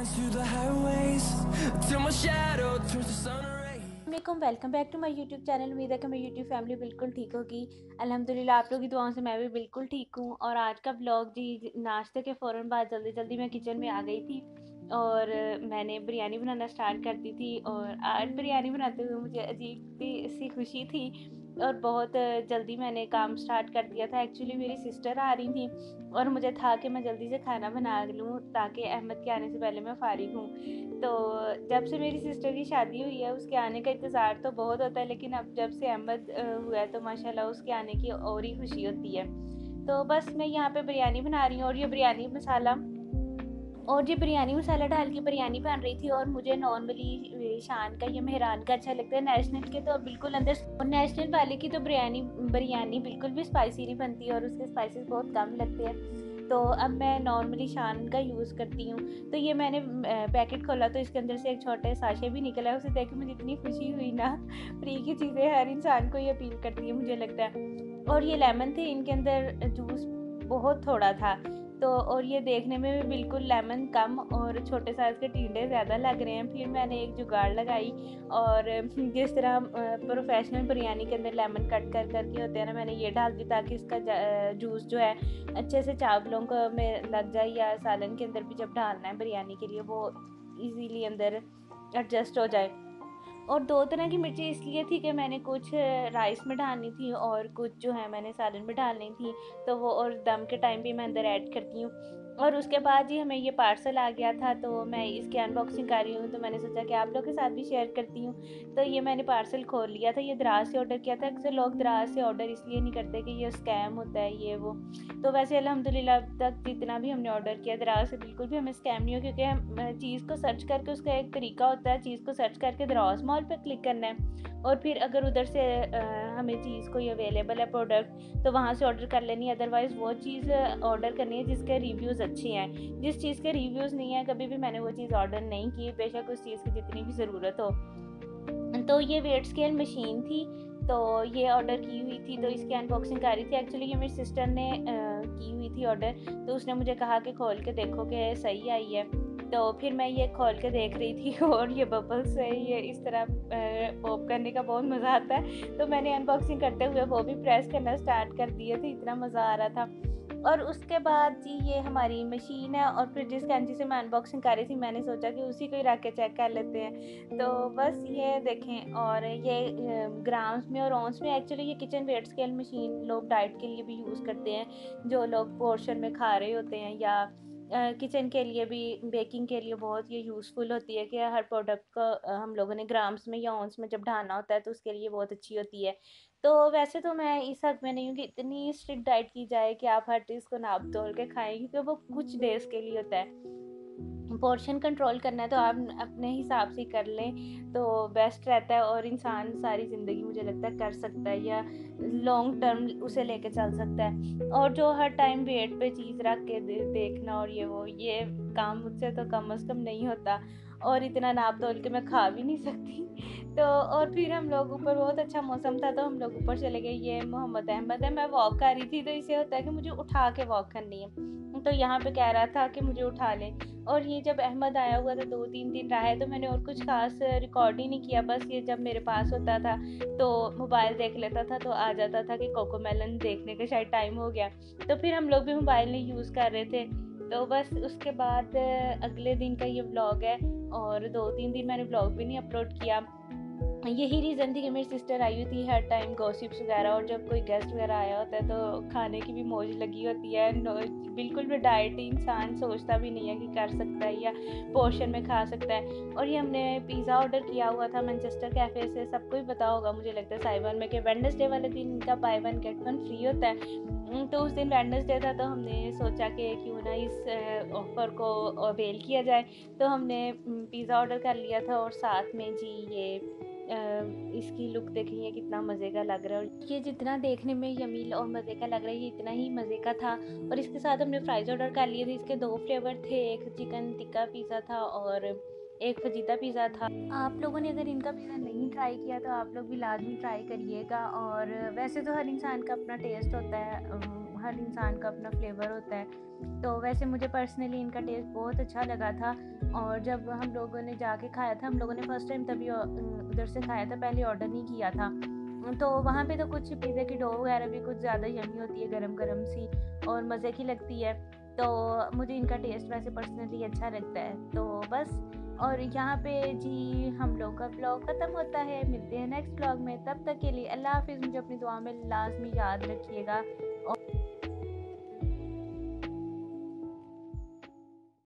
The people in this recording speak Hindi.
through the highways till my shadow turns to sun rays. वालेकुम, welcome back to my YouTube channel. उम्मीद है कि मेरी यूट्यूब फैमिली बिल्कुल ठीक होगी। अल्हम्दुलिल्लाह आप लोगों की दुआओं से मैं भी बिल्कुल ठीक हूँ। और आज का ब्लॉग जी नाश्ते के फ़ौरन बाद जल्दी जल्दी मैं किचन में आ गई थी और मैंने बिरयानी बनाना स्टार्ट कर दी थी। और आज बिरयानी बनाते हुए मुझे अजीब सी खुशी थी और बहुत जल्दी मैंने काम स्टार्ट कर दिया था। एक्चुअली मेरी सिस्टर आ रही थी और मुझे था कि मैं जल्दी से खाना बना लूँ ताकि अहमद के आने से पहले मैं फ़ारिग हूँ। तो जब से मेरी सिस्टर की शादी हुई है उसके आने का इंतज़ार तो बहुत होता है, लेकिन अब जब से अहमद हुआ है तो माशाल्लाह उसके आने की और ही खुशी होती है। तो बस मैं यहाँ पे बिरयानी बना रही हूँ और ये बिरयानी मसाला डाल के बिरयानी बन रही थी। और मुझे नॉर्मली शान का या मेहरान का अच्छा लगता है, नेशनल के तो बिल्कुल अंदर, और नेशनल वाले की तो बिरयानी बिल्कुल भी स्पाइसी नहीं बनती और उसके स्पाइसेस बहुत कम लगते हैं। तो अब मैं नॉर्मली शान का यूज़ करती हूँ। तो ये मैंने पैकेट खोला तो इसके अंदर से एक छोटे साशे भी निकला है। उसे देख के मुझे इतनी खुशी हुई ना। फ्री की चीज़ें हर इंसान को ये अपील करती है मुझे लगता है। और ये लेमन थे, इनके अंदर जूस बहुत थोड़ा था। तो और ये देखने में भी बिल्कुल लेमन कम और छोटे साइज़ के टींडे ज़्यादा लग रहे हैं। फिर मैंने एक जुगाड़ लगाई और जिस तरह प्रोफेशनल बिरयानी के अंदर लेमन कट कर करके होते हैं ना, मैंने ये डाल दी ताकि इसका जूस जो है अच्छे से चावलों को में लग जाए या सालन के अंदर भी जब डालना है बिरयानी के लिए वो इजीली अंदर एडजस्ट हो जाए। और 2 तरह की मिर्ची इसलिए थी कि मैंने कुछ राइस में डालनी थी और कुछ जो है मैंने सालन में डालनी थी। तो वो और दम के टाइम पे मैं अंदर ऐड करती हूँ। और उसके बाद जी हमें ये पार्सल आ गया था तो मैं इसकी अनबॉक्सिंग कर रही हूँ, तो मैंने सोचा कि आप लोगों के साथ भी शेयर करती हूँ। तो ये मैंने पार्सल खोल लिया था। ये दराज से ऑर्डर किया था। अक्सर लोग दराज से ऑर्डर इसलिए नहीं करते कि ये स्कैम होता है ये वो। तो वैसे अल्हम्दुलिल्लाह अब तक जितना भी हमने ऑर्डर किया दराज से बिल्कुल भी हमें स्कैम नहीं हो, क्योंकि हम चीज़ को सर्च करके, उसका एक तरीका होता है चीज़ को सर्च करके दराज मॉल पर क्लिक करना है और फिर अगर उधर से हमें चीज़ कोई अवेलेबल है प्रोडक्ट तो वहाँ से ऑर्डर कर लेनी है। अदरवाइज़ वो चीज़ ऑर्डर करनी है जिसके रिव्यूज़ अच्छे हैं। जिस चीज़ के रिव्यूज़ नहीं है कभी भी मैंने वो चीज़ ऑर्डर नहीं की, बेशक उस चीज़ की जितनी भी ज़रूरत हो। तो ये वेट स्केल मशीन थी, तो ये ऑर्डर की हुई थी, तो इसकी अनबॉक्सिंग कर रही थी। एक्चुअली ये मेरी सिस्टर ने की हुई थी ऑर्डर, तो उसने मुझे कहा कि खोल के देखो कि सही आई है। तो फिर मैं ये खोल के देख रही थी और ये बबल्स है, ये इस तरह पॉप करने का बहुत मज़ा आता है। तो मैंने अनबॉक्सिंग करते हुए वो भी प्रेस करना स्टार्ट कर दिए थे, इतना मज़ा आ रहा था। और उसके बाद जी ये हमारी मशीन है और फिर जिस कैंची से मैं अनबॉक्सिंग कर रही थी मैंने सोचा कि उसी को ही रख के चेक कर लेते हैं। तो बस ये देखें, और ये ग्राम्स में और ऑन्स में, एक्चुअली ये किचन वेट स्केल मशीन लोग डाइट के लिए भी यूज़ करते हैं, जो लोग पोर्शन में खा रहे होते हैं, या किचन के लिए भी, बेकिंग के लिए बहुत ये यूज़फुल होती है कि हर प्रोडक्ट को हम लोगों ने ग्राम्स में या ऑन्स में जब ढालना होता है तो उसके लिए बहुत अच्छी होती है। तो वैसे तो मैं इस हक़ में नहीं हूँ कि इतनी स्ट्रिक्ट डाइट की जाए कि आप हर चीज़ को नाप-तोल के खाएँ, क्योंकि वो कुछ डेज़ के लिए होता है। पोर्शन कंट्रोल करना है तो आप अपने हिसाब से कर लें तो बेस्ट रहता है, और इंसान सारी ज़िंदगी मुझे लगता है कर सकता है या लॉन्ग टर्म उसे लेके चल सकता है। और जो हर टाइम वेट पे चीज़ रख के देखना और ये काम मुझसे तो कम से कम नहीं होता, और इतना नाप तोल के मैं खा भी नहीं सकती। तो और फिर हम लोग ऊपर, बहुत अच्छा मौसम था तो हम लोग ऊपर चले गए। ये मोहम्मद अहमद है, मैं वॉक कर रही थी तो इसे होता है कि मुझे उठा के वॉक करनी है, तो यहाँ पे कह रहा था कि मुझे उठा ले। और ये जब अहमद आया हुआ था 2-3 दिन रहा है तो मैंने और कुछ ख़ास रिकॉर्ड ही नहीं किया। बस ये जब मेरे पास होता था तो मोबाइल देख लेता था, तो आ जाता था कि कोकोमेलन देखने का शायद टाइम हो गया। तो फिर हम लोग भी मोबाइल नहीं यूज़ कर रहे थे। तो बस उसके बाद अगले दिन का ये व्लॉग है, और 2-3 दिन मैंने व्लॉग भी नहीं अपलोड किया। यही रीज़न थी कि मेरी सिस्टर आई हुई थी, हर टाइम गॉसिप्स वगैरह, और जब कोई गेस्ट वगैरह आया होता है तो खाने की भी मौज लगी होती है। बिल्कुल भी डाइट इंसान सोचता भी नहीं है कि कर सकता है या पोर्शन में खा सकता है। और ये हमने पिज़्ज़ा ऑर्डर किया हुआ था मैनचेस्टर कैफ़े से। सबको ही पता होगा मुझे लगता है साइबर में कि वेडनेसडे वाले दिन इनका by one get one free होता है। तो उस दिन वेडनेसडे था तो हमने सोचा कि क्यों ना इस ऑफ़र को अवेल किया जाए। तो हमने पिज़्ज़ा ऑर्डर कर लिया था, और साथ में जी ये इसकी लुक देखें, ये कितना मज़े का लग रहा है, और ये जितना देखने में यम्मी और मज़े का लग रहा है ये इतना ही मज़े का था। और इसके साथ हमने फ्राइज़ ऑर्डर कर लिए थे। इसके 2 फ्लेवर थे, एक चिकन टिक्का पिज़्ज़ा था और एक फजीता पिज़्ज़ा था। आप लोगों ने अगर इनका पिज़्ज़ा नहीं ट्राई किया तो आप लोग भी लाज़मी ट्राई करिएगा। और वैसे तो हर इंसान का अपना टेस्ट होता है, हर इंसान का अपना फ्लेवर होता है। तो वैसे मुझे पर्सनली इनका टेस्ट बहुत अच्छा लगा था, और जब हम लोगों ने जाके खाया था, हम लोगों ने फर्स्ट टाइम तभी उधर से खाया था, पहले ऑर्डर नहीं किया था। तो वहाँ पे तो कुछ पिज़्ज़ा की डो वगैरह भी कुछ ज़्यादा यम्मी होती है, गरम गरम सी और मज़े की लगती है। तो मुझे इनका टेस्ट वैसे पर्सनली अच्छा लगता है। तो बस, और यहाँ पे जी हम लोग का ब्लॉग ख़त्म होता है। मिलते हैं नेक्स्ट ब्लॉग में, तब तक के लिए अल्लाह हाफ़िज़। मुझे अपनी दुआ में लाज़मी याद रखिएगा। और